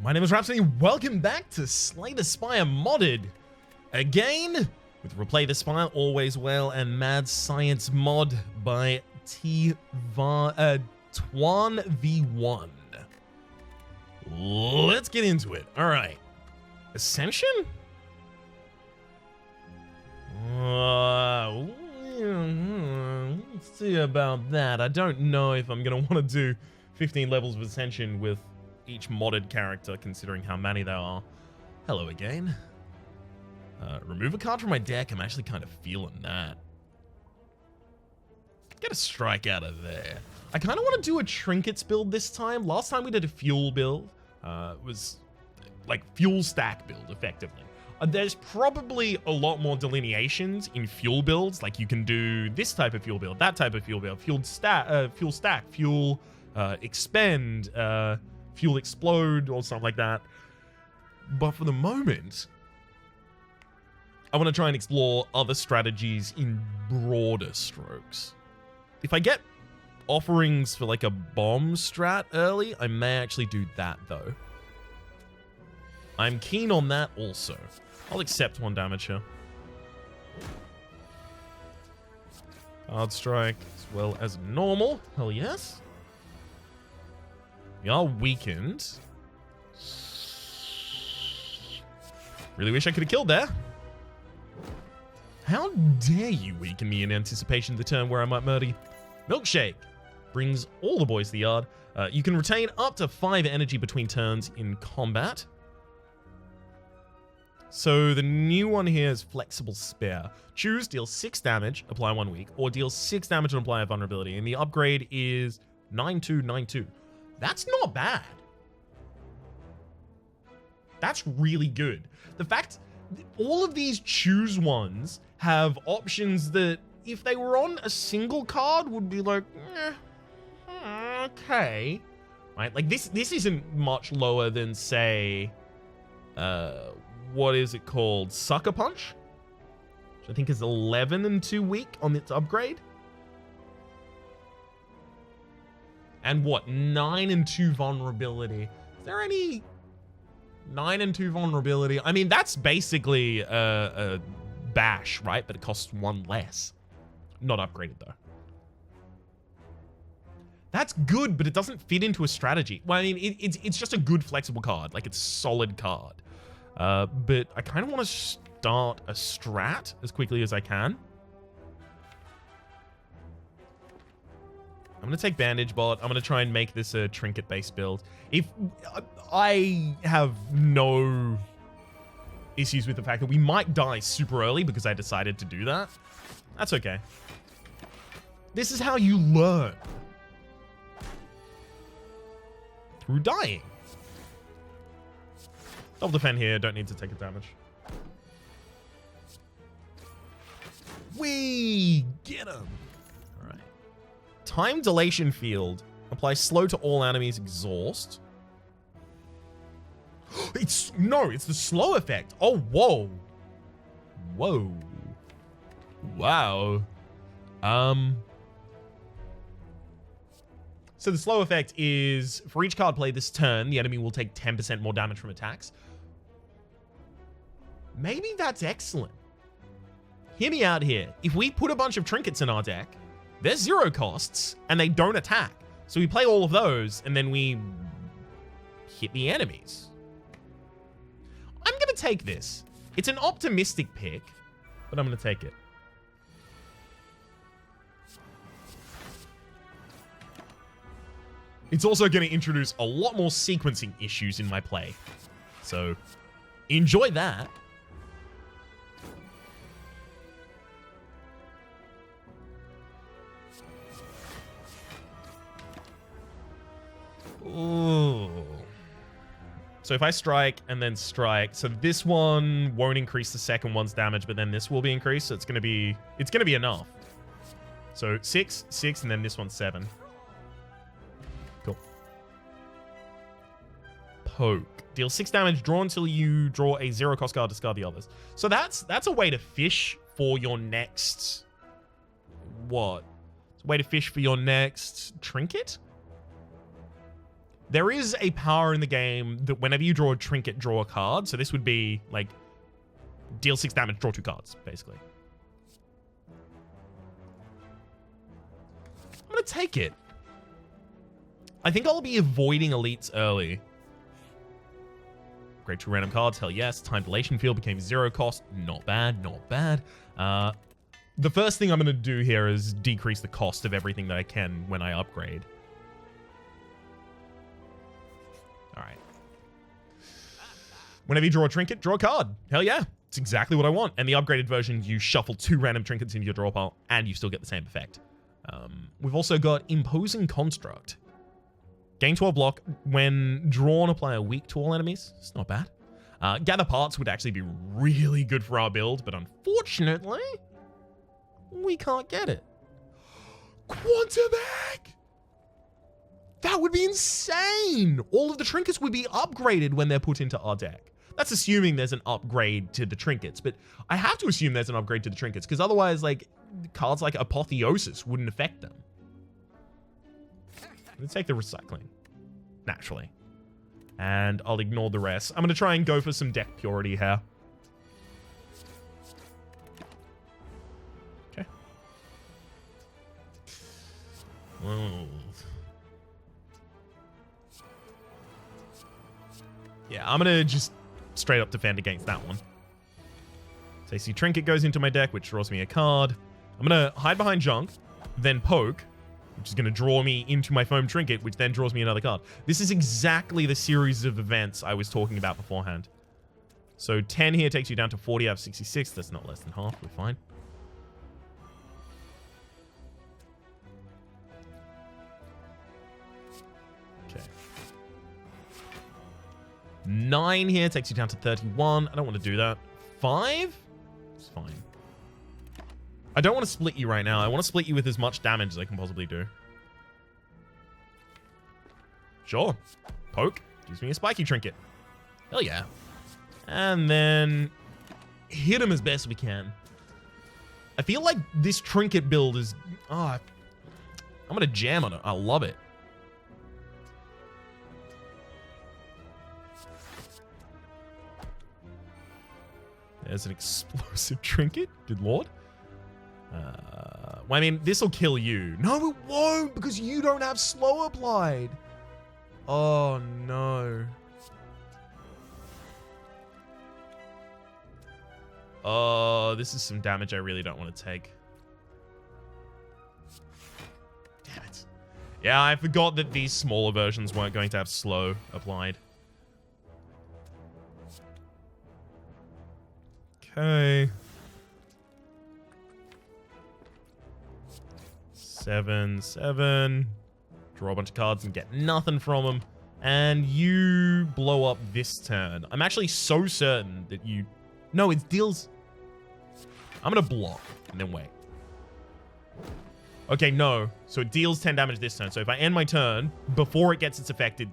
My name is Rhapsody. Welcome back to Slay the Spire Modded. Again, with Replay the Spire, Always Well, and Mad Science Mod by Twan V1. Let's get into it. Alright. Ascension? Let's see about that. I don't know if I'm going to want to do 15 levels of Ascension with each modded character, considering how many there are. Hello again. Remove a card from my deck. I'm actually kind of feeling that. Get a strike out of there. I kind of want to do a trinkets build this time. Last time we did a fuel build. It was like fuel stack build, effectively. There's probably a lot more delineations in fuel builds. Like you can do this type of fuel build, that type of fuel build, fuel stack, fuel expend, fuel explode, or something like that. But for the moment, I want to try and explore other strategies in broader strokes. If I get offerings for like a bomb strat early, I may actually do that though. I'm keen on that also. I'll accept 1 damage here. Hard strike as well as normal. Hell yes. We are weakened. Really wish I could have killed there. How dare you weaken me in anticipation of the turn where I might murder you? Milkshake brings all the boys to the yard. You can retain up to 5 energy between turns in combat. So the new one here is Flexible Spare. Choose, deal 6 damage, apply 1 week, or deal 6 damage and apply a vulnerability. And the upgrade is 9292. That's not bad. That's really good. The fact all of these choose ones have options that if they were on a single card would be like, okay. Right? Like this isn't much lower than say what is it called? Sucker Punch? Which I think is 11 and 2 weak on its upgrade. And what? 9 and 2 vulnerability. Is there any 9 and 2 vulnerability? I mean, that's basically a bash, right? But it costs 1 less. Not upgraded though. That's good, but it doesn't fit into a strategy. Well, I mean, it's just a good flexible card. Like, it's a solid card. But I kind of want to start a strat as quickly as I can. I'm going to take Bandage Bot. I'm going to try and make this a trinket-based build. If I have no issues with the fact that we might die super early because I decided to do that. That's okay. This is how you learn. Through dying. Double defend here, don't need to take a damage. We get him. All right. Time Dilation Field. Apply slow to all enemies. Exhaust. It's the slow effect. Oh, whoa. Whoa. Wow. So the slow effect is for each card played this turn, the enemy will take 10% more damage from attacks. Maybe that's excellent. Hear me out here. If we put a bunch of trinkets in our deck, they're 0 costs and they don't attack. So we play all of those and then we hit the enemies. I'm going to take this. It's an optimistic pick, but I'm going to take it. It's also going to introduce a lot more sequencing issues in my play. So enjoy that. Ooh. So if I strike and then strike, so this one won't increase the second one's damage, but then this will be increased, so it's gonna be enough. So 6, 6, and then this one's 7. Cool. Poke. Deal 6 damage, draw until you draw a 0 cost card, discard the others. So that's a way to fish for your next what? It's a way to fish for your next trinket? There is a power in the game that whenever you draw a trinket, draw a card. So this would be like deal 6 damage, draw 2 cards, basically. I'm going to take it. I think I'll be avoiding elites early. Great 2 random cards, hell yes. Time dilation field became 0 cost. Not bad, not bad. The first thing I'm going to do here is decrease the cost of everything that I can when I upgrade. All right. Whenever you draw a trinket, draw a card. Hell yeah. It's exactly what I want. And the upgraded version, you shuffle 2 random trinkets into your draw pile, and you still get the same effect. We've also got Imposing Construct. Gain 12 block. When drawn, apply a weak to all enemies. It's not bad. Gather Parts would actually be really good for our build, but unfortunately, we can't get it. Quantum Egg! That would be insane! All of the trinkets would be upgraded when they're put into our deck. That's assuming there's an upgrade to the trinkets, but I have to assume there's an upgrade to the trinkets, because otherwise, like, cards like Apotheosis wouldn't affect them. Let's take the recycling, naturally. And I'll ignore the rest. I'm going to try and go for some deck purity here. Okay. Whoa. Yeah, I'm going to just straight up defend against that one. So you see Trinket goes into my deck, which draws me a card. I'm going to hide behind Junk, then Poke, which is going to draw me into my Foam Trinket, which then draws me another card. This is exactly the series of events I was talking about beforehand. So 10 here takes you down to 40 out of 66. That's not less than half. We're fine. Okay. 9 here takes you down to 31. I don't want to do that. 5? It's fine. I don't want to split you right now. I want to split you with as much damage as I can possibly do. Sure. Poke. Gives me a spiky trinket. Hell yeah. And then hit him as best we can. I feel like this trinket build is... Oh, I'm going to jam on it. I love it. There's an explosive trinket. Good lord. Well, I mean, this will kill you. No, it won't, because you don't have slow applied. Oh, no. Oh, this is some damage I really don't want to take. Damn it. Yeah, I forgot that these smaller versions weren't going to have slow applied. Okay. 7. Draw a bunch of cards and get nothing from them. And you blow up this turn. I'm actually so certain that you... No, it deals... I'm going to block and then wait. Okay, no. So it deals 10 damage this turn. So if I end my turn, before it gets its effect, it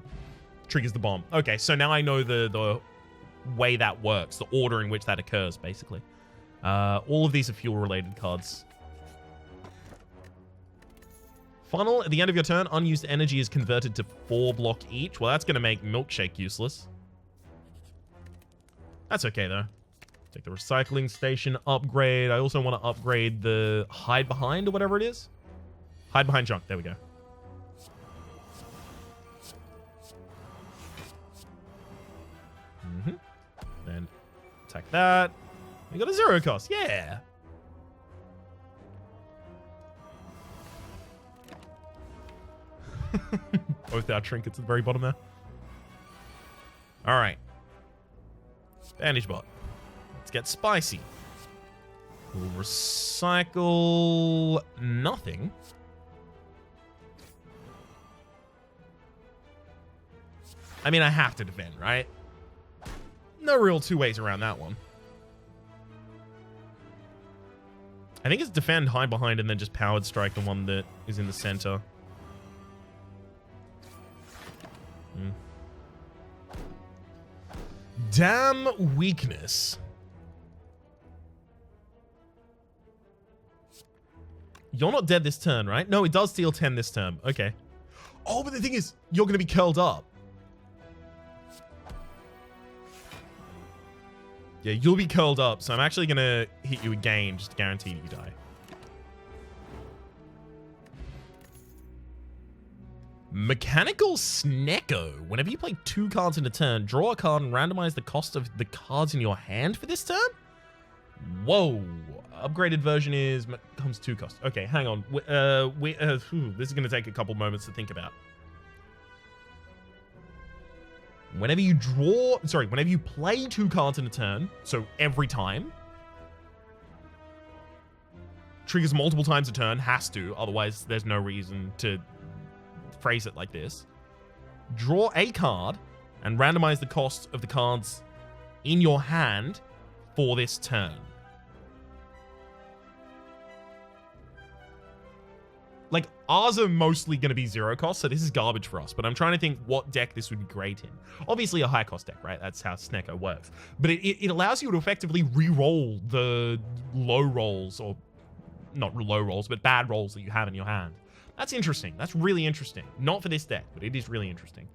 triggers the bomb. Okay, so now I know the way that works. The order in which that occurs, basically. All of these are fuel-related cards. Funnel, at the end of your turn, unused energy is converted to 4 block each. Well, that's going to make Milkshake useless. That's okay, though. Take the recycling station upgrade. I also want to upgrade the hide behind or whatever it is. Hide behind Junk. There we go. Then attack that. We got a 0 cost. Yeah. Both our trinkets at the very bottom there. All right. Bandage bot. Let's get spicy. We'll recycle nothing. I mean, I have to defend, right? No real 2 ways around that one. I think it's defend, hide behind, and then just powered strike the one that is in the center. Damn weakness. You're not dead this turn, right? No, it does deal 10 this turn. Okay. Oh, but the thing is, you're going to be curled up. Yeah, you'll be curled up, so I'm actually going to hit you again just to guarantee you die. Mechanical Snecko. Whenever you play 2 cards in a turn, draw a card and randomize the cost of the cards in your hand for this turn? Whoa. Upgraded version comes 2 costs. Okay, hang on. This is going to take a couple moments to think about. Whenever you play 2 cards in a turn, so every time, triggers multiple times a turn, has to, otherwise there's no reason to phrase it like this. Draw a card and randomize the cost of the cards in your hand for this turn. Like, ours are mostly going to be 0 cost, so this is garbage for us, but I'm trying to think what deck this would be great in. Obviously a high cost deck, right? That's how Snecko works. But it allows you to effectively re-roll the low rolls, or not low rolls, but bad rolls that you have in your hand. That's interesting. That's really interesting. Not for this deck, but it is really interesting.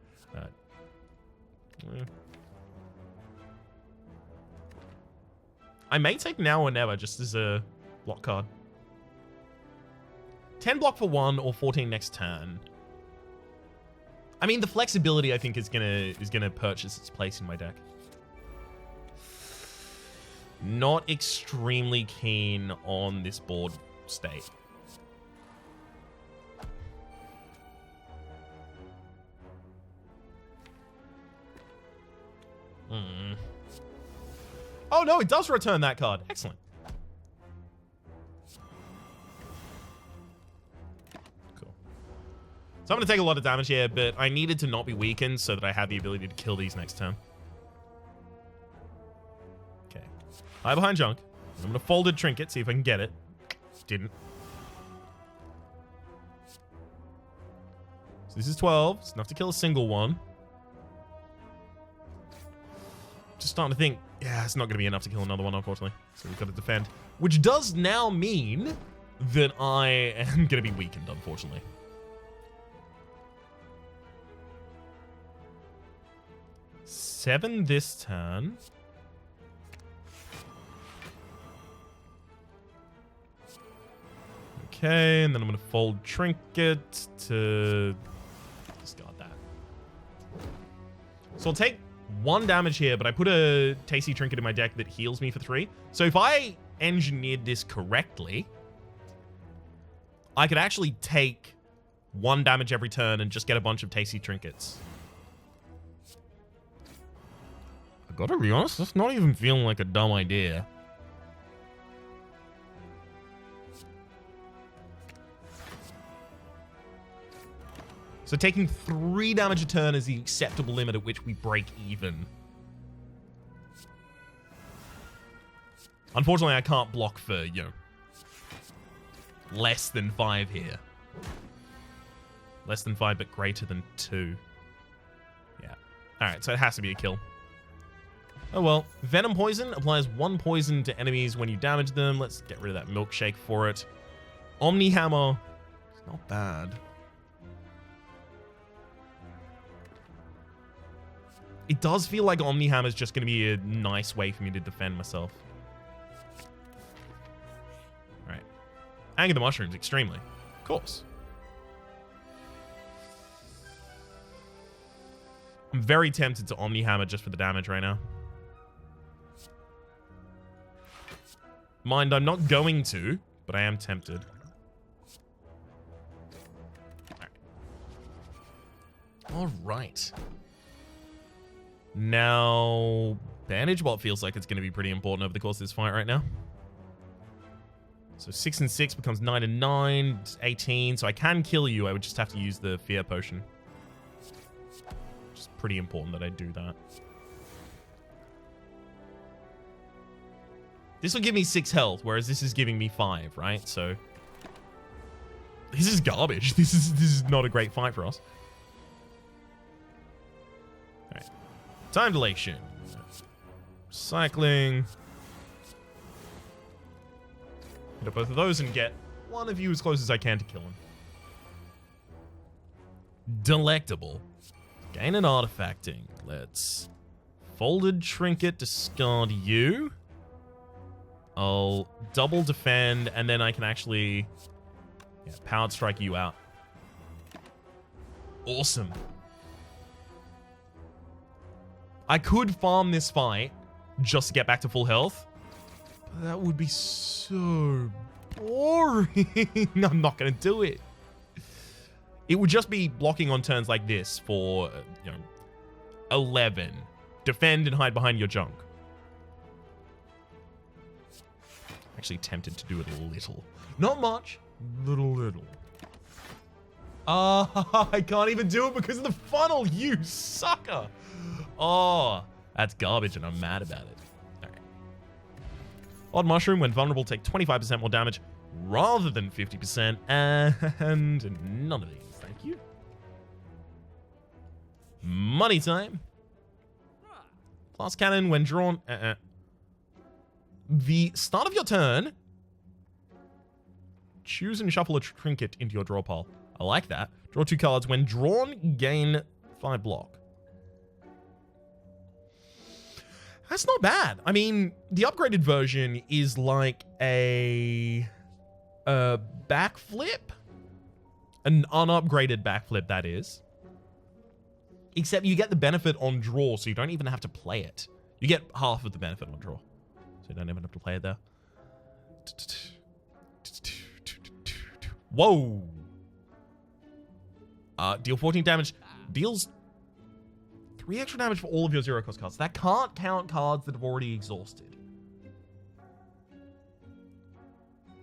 I may take Now or Never just as a block card. 10 block for 1 or 14 next turn. I mean, the flexibility I think is gonna purchase its place in my deck. Not extremely keen on this board state. Oh no, it does return that card. Excellent. So I'm going to take a lot of damage here, but I needed to not be weakened so that I had the ability to kill these next turn. Okay. Hide behind junk. I'm going to folded trinket, see if I can get it. Didn't. So this is 12. It's enough to kill a single one. Just starting to think, yeah, it's not going to be enough to kill another one, unfortunately. So we've got to defend. Which does now mean that I am going to be weakened, unfortunately. 7 this turn. Okay, and then I'm going to fold Trinket to discard that. So I'll take 1 damage here, but I put a Tasty Trinket in my deck that heals me for 3. So if I engineered this correctly, I could actually take 1 damage every turn and just get a bunch of Tasty Trinkets. I gotta be honest, that's not even feeling like a dumb idea. So taking 3 damage a turn is the acceptable limit at which we break even. Unfortunately, I can't block for, less than 5 here. Less than 5, but greater than 2. Yeah. Alright, so it has to be a kill. Oh well. Venom Poison applies 1 poison to enemies when you damage them. Let's get rid of that milkshake for it. Omni Hammer. It's not bad. It does feel like Omni Hammer is just going to be a nice way for me to defend myself. Alright. Anger the Mushrooms, extremely. Of course. I'm very tempted to Omni Hammer just for the damage right now. Mind, I'm not going to, but I am tempted. All right. Now, Bandage Bot feels like it's going to be pretty important over the course of this fight right now. So 6 and 6 becomes 9 and 9, 18. So I can kill you. I would just have to use the Fear Potion. Which is pretty important that I do that. This will give me 6 health, whereas this is giving me 5, right? So this is garbage. This is not a great fight for us. All right. Time dilation. Cycling. Hit up both of those and get one of you as close as I can to kill him. Delectable. Gain an artifacting. Let's Folded Trinket, discard you. I'll double defend, and then I can actually powered strike you out. Awesome. I could farm this fight just to get back to full health. But that would be so boring. I'm not going to do it. It would just be blocking on turns like this for, 11. Defend and hide behind your junk. Actually tempted to do it a little. Not much. Little. I can't even do it because of the funnel, you sucker. Oh, that's garbage and I'm mad about it. All right. Odd Mushroom, when vulnerable, take 25% more damage rather than 50%. And none of these. Thank you. Money time. Class Cannon, when drawn... The start of your turn, choose and shuffle a trinket into your draw pile. I like that. Draw 2 cards. When drawn, gain 5 block. That's not bad. I mean, the upgraded version is like a backflip. An unupgraded backflip, that is. Except you get the benefit on draw, so you don't even have to play it. You get half of the benefit on draw. So you don't even have to play it there. Whoa. Deal 14 damage. Deals 3 extra damage for all of your 0-cost cards. That can't count cards that have already exhausted.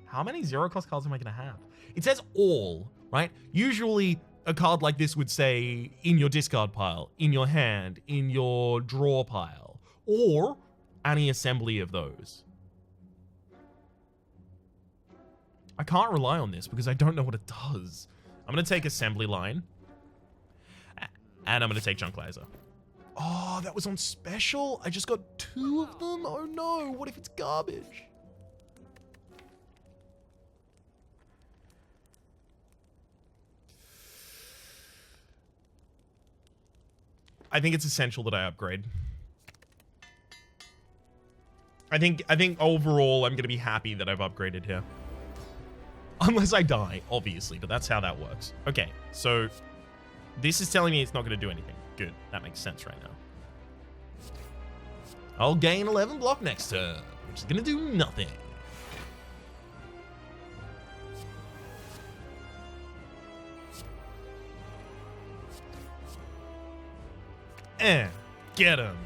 How many 0-cost cards am I going to have? It says all, right? Usually a card like this would say in your discard pile, in your hand, in your draw pile, or any assembly of those. I can't rely on this because I don't know what it does. I'm going to take assembly line. And I'm going to take junk laser. Oh, that was on special? I just got 2 of them? Oh no, what if it's garbage? I think it's essential that I upgrade. I think overall I'm going to be happy that I've upgraded here. Unless I die, obviously, but that's how that works. Okay, so this is telling me it's not going to do anything. Good, that makes sense right now. I'll gain 11 block next turn, which is going to do nothing. Get him.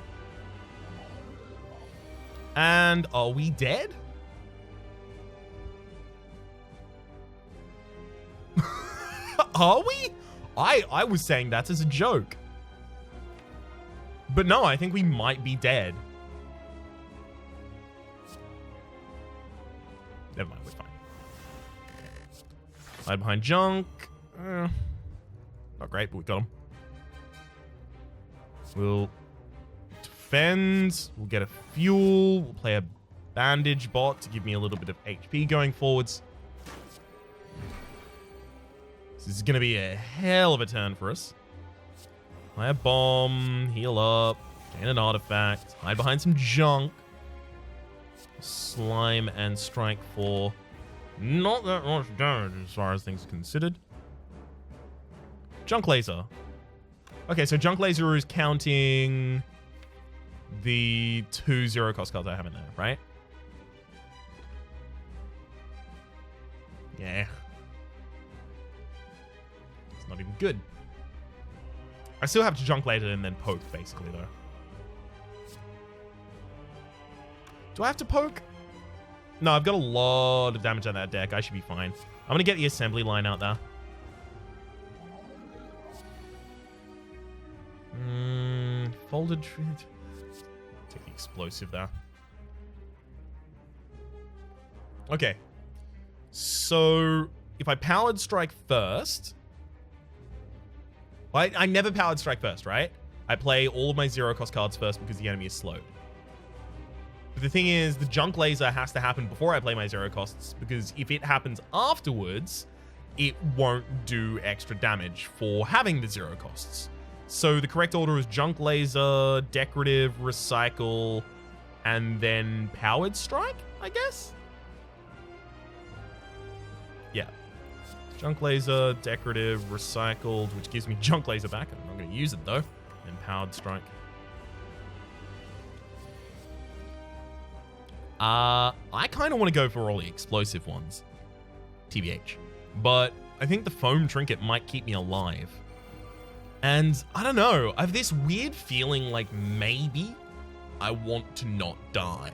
And are we dead? Are we? I was saying that as a joke. But no, I think we might be dead. Never mind, we're fine. Hide behind junk. Not great, but we got him. We'll defend. We'll get a fuel. We'll play a bandage bot to give me a little bit of HP going forwards. This is going to be a hell of a turn for us. Play a bomb. Heal up. Gain an artifact. Hide behind some junk. Slime and strike for not that much damage as far as things are considered. Junk laser. Okay, so junk laser is counting the 2 0-cost cards I have in there, right? Yeah. It's not even good. I still have to junk laser and then poke, basically, though. Do I have to poke? No, I've got a lot of damage on that deck. I should be fine. I'm going to get the assembly line out there. Folded. Take the explosive there. Okay. So, if I powered strike first... I never powered strike first, right? I play all of my 0-cost cards first because the enemy is slowed. But the thing is, the junk laser has to happen before I play my 0-costs, because if it happens afterwards, it won't do extra damage for having the 0-costs. So the correct order is junk laser, decorative, recycle, and then powered strike, I guess? Yeah. Junk laser, decorative, recycled, which gives me junk laser back. I'm not going to use it though. And powered strike. I kind of want to go for all the explosive ones. TBH. But I think the foam trinket might keep me alive. And I don't know. I have this weird feeling like maybe I want to not die.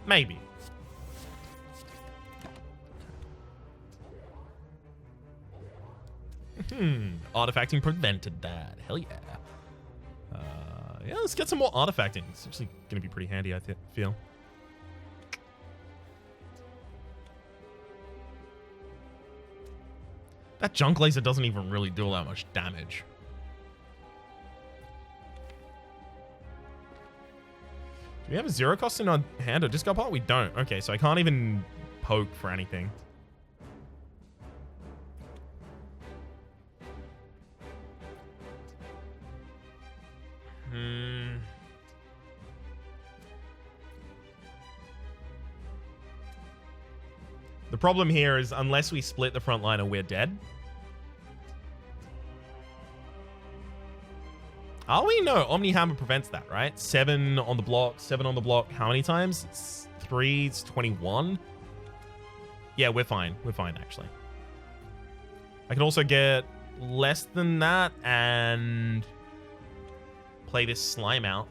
Maybe. Artifacting prevented that. Hell yeah. Yeah, let's get some more artifacting. It's actually going to be pretty handy, I feel. That junk laser doesn't even really do all that much damage. Do we have a zero cost in our hand or discard part? We don't. Okay, so I can't even poke for anything. The problem here is unless we split the front liner, we're dead. Are we? No, Omni Hammer prevents that, right? 7 on the block, 7 on the block. How many times? It's 3, it's 21. Yeah, we're fine. We're fine, actually. I can also get less than that and play this slime out.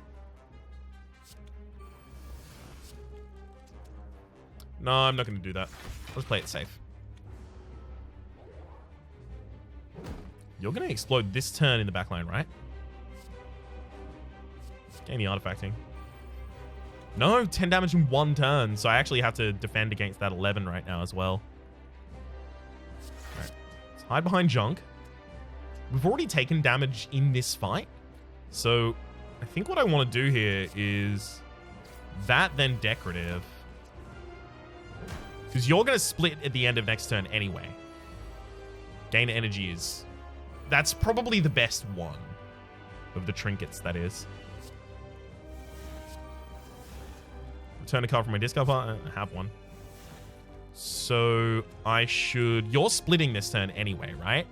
No, I'm not going to do that. Let's play it safe. You're going to explode this turn in the back line, right? Gain the artifacting. No, 10 damage in 1 turn. So I actually have to defend against that 11 right now as well. All right. Let's hide behind junk. We've already taken damage in this fight. So I think what I want to do here is that, then decorative. Because you're going to split at the end of next turn anyway. Gain energy is... That's probably the best one of the trinkets, that is. Return a card from my discard pile. I have one. So I should... You're splitting this turn anyway, right?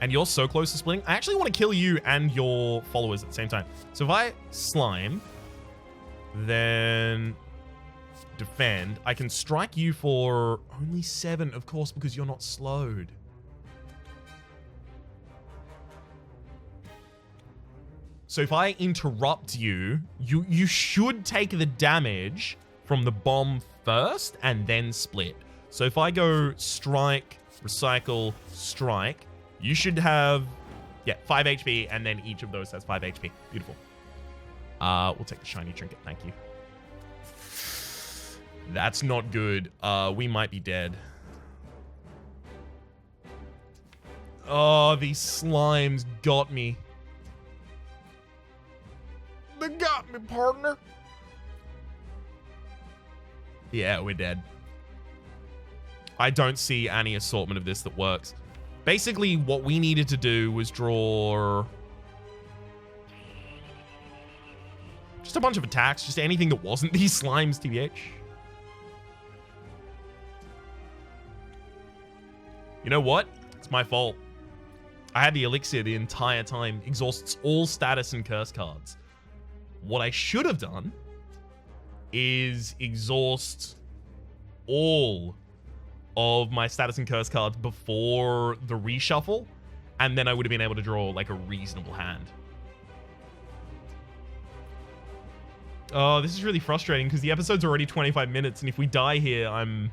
And you're so close to splitting. I actually want to kill you and your followers at the same time. So if I slime, then defend, I can strike you for only 7, of course, because you're not slowed. So if I interrupt you, you should take the damage from the bomb first and then split. So if I go strike, recycle, strike, you should have, 5 HP, and then each of those has 5 HP. Beautiful. We'll take the shiny trinket, thank you. That's not good. We might be dead. Oh, these slimes got me. They got me, partner. Yeah, we're dead. I don't see any assortment of this that works. Basically, what we needed to do was draw just a bunch of attacks, just anything that wasn't these slimes, TBH. You know what? It's my fault. I had the elixir the entire time. Exhausts all status and curse cards. What I should have done is exhaust all of my status and curse cards before the reshuffle, and then I would have been able to draw like a reasonable hand. Oh, this is really frustrating because the episode's already 25 minutes, and if we die here, I'm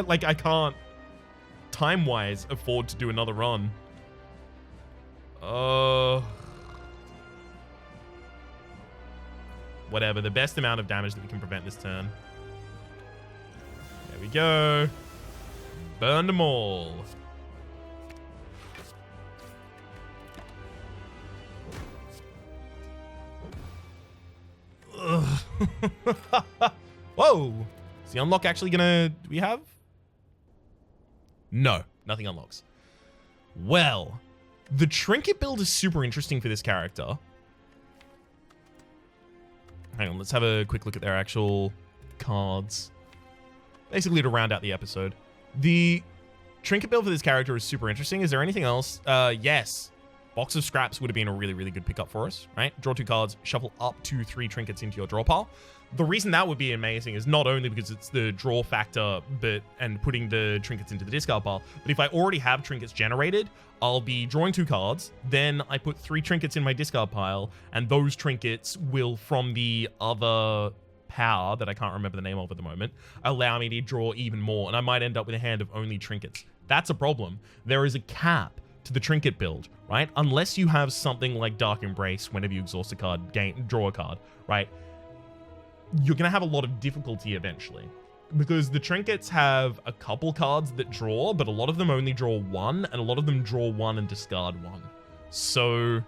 like, I can't time-wise afford to do another run. Whatever, the best amount of damage that we can prevent this turn. There we go. Burn them all. Whoa. Is the unlock actually gonna... Do we have? No, nothing unlocks. Well, The trinket build is super interesting for this character. Hang on, let's have a quick look at their actual cards. Basically to round out the episode. The trinket build for this character is super interesting. Is there anything else? Yes. Box of Scraps would have been a really, really good pickup for us, right? Draw 2 cards, shuffle up to 3 trinkets into your draw pile. The reason that would be amazing is not only because it's the draw factor and putting the trinkets into the discard pile, but if I already have trinkets generated, I'll be drawing 2 cards, then I put 3 trinkets in my discard pile, and those trinkets will, from the other power that I can't remember the name of at the moment, allow me to draw even more, and I might end up with a hand of only trinkets. That's a problem. There is a cap to the trinket build, right? Unless you have something like Dark Embrace, whenever you exhaust a card, draw a card, right? You're going to have a lot of difficulty eventually. Because the trinkets have a couple cards that draw, but a lot of them only draw 1, and a lot of them draw 1 and discard 1. So,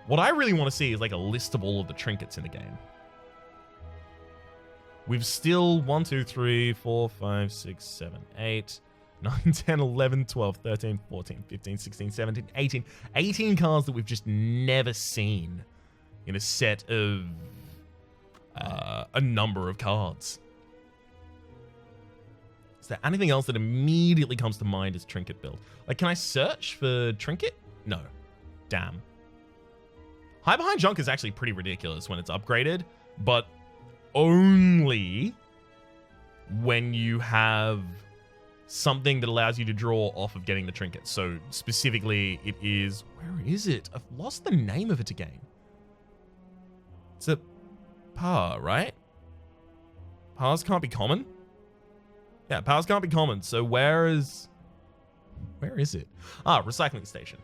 what I really want to see is like a list of all of the trinkets in the game. We've still 1, 2, 3, 4, 5, 6, 7, 8, 9, 10, 11, 12, 13, 14, 15, 16, 17, 18. 18 cards that we've just never seen in a set of a number of cards. Is there anything else that immediately comes to mind as trinket build? Like, can I search for trinket? No. Damn. High Behind Junk is actually pretty ridiculous when it's upgraded, but only when you have something that allows you to draw off of getting the trinket. So specifically, it is... Where is it? I've lost the name of it again. It's a par, right? Pars can't be common? Yeah, pars can't be common. So where is it? Ah, recycling station.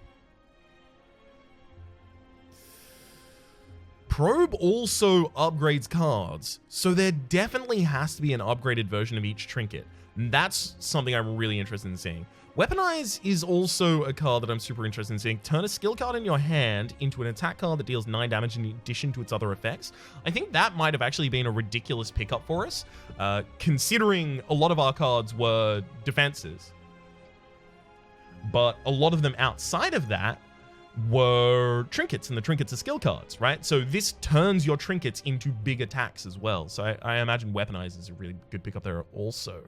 Probe also upgrades cards, so there definitely has to be an upgraded version of each trinket. And that's something I'm really interested in seeing. Weaponize is also a card that I'm super interested in seeing. Turn a skill card in your hand into an attack card that deals 9 damage in addition to its other effects. I think that might have actually been a ridiculous pickup for us, considering a lot of our cards were defenses. But a lot of them outside of that were trinkets, and the trinkets are skill cards, right? So this turns your trinkets into big attacks as well. So I imagine Weaponize is a really good pickup there also.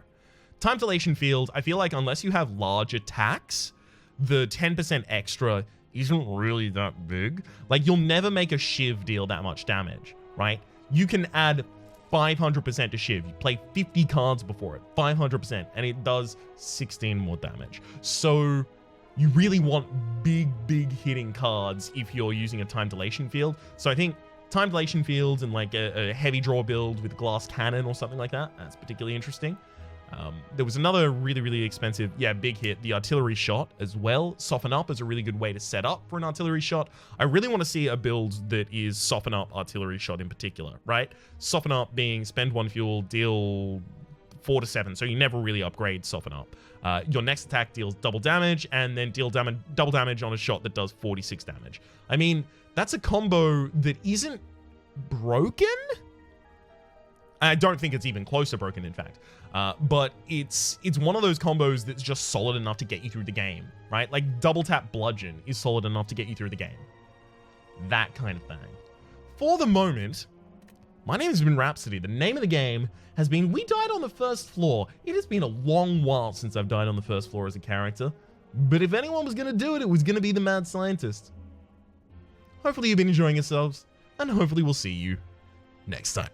Time Dilation Field, I feel like unless you have large attacks, the 10% extra isn't really that big. Like, you'll never make a Shiv deal that much damage, right? You can add 500% to Shiv. You play 50 cards before it, 500%, and it does 16 more damage. So you really want big hitting cards if you're using a Time Dilation Field. So I think Time Dilation Field and like a heavy draw build with Glass Cannon or something like that, that's particularly interesting. There was another really expensive, big hit, the Artillery Shot as well. Soften Up is a really good way to set up for an Artillery Shot. I really want to see a build that is Soften Up Artillery Shot in particular, right? Soften Up being spend 1 fuel, deal 4 to 7, so you never really upgrade Soften Up. Your next attack deals double damage, and then deal double damage on a shot that does 46 damage. I mean, that's a combo that isn't broken? I don't think it's even close to broken, in fact. But it's one of those combos that's just solid enough to get you through the game, right? Like, double tap bludgeon is solid enough to get you through the game. That kind of thing. For the moment, my name has been Rhapsody. The name of the game has been We Died on the First Floor. It has been a long while since I've died on the first floor as a character. But if anyone was going to do it, it was going to be the Mad Scientist. Hopefully you've been enjoying yourselves, and hopefully we'll see you next time.